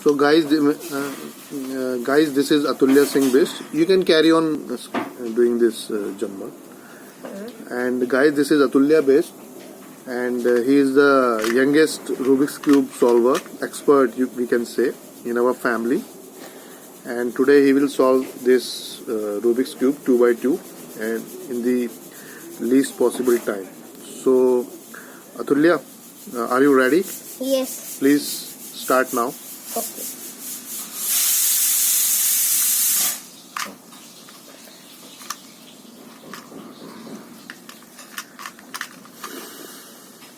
So guys, guys, this is Atulya Singh Best. You can carry on doing this Jumma. And guys, this is Atulya Best, and he is the youngest Rubik's Cube solver, expert we can say, in our family. And today he will solve this Rubik's Cube 2 by 2 and in the least possible time. So Atulya, are you ready? Yes. Please start now. Okay.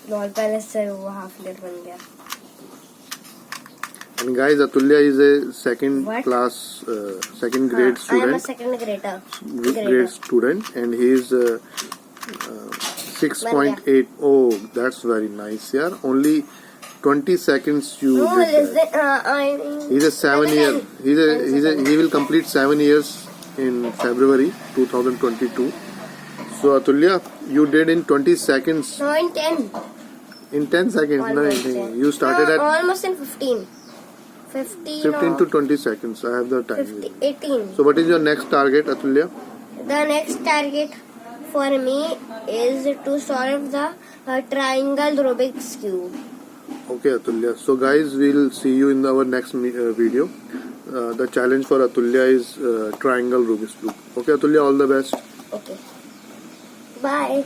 Ball पहले से वो half plate बन गया. And guys, Atulya is a second What? class, second grade I am a student. second grader. Grade student, and he is 6.8. Oh, that's very nice. Yeah, only 20 seconds you No, did is that. He's a 7-year. He will complete 7 years in February 2022. So Atulya, you did in 20 seconds. No, in 10. In 10 seconds, Almost no, 10. you started No, at almost in 15. 15 to 20 seconds. I have the time. 18. So what is your next target, Atulya? The next target for me is to solve the triangle Rubik's cube. Okay, Atulya. So guys, we'll see you in our next video. The challenge for Atulya is triangle Rubik's cube. Okay, Atulya, all the best. Okay. Bye.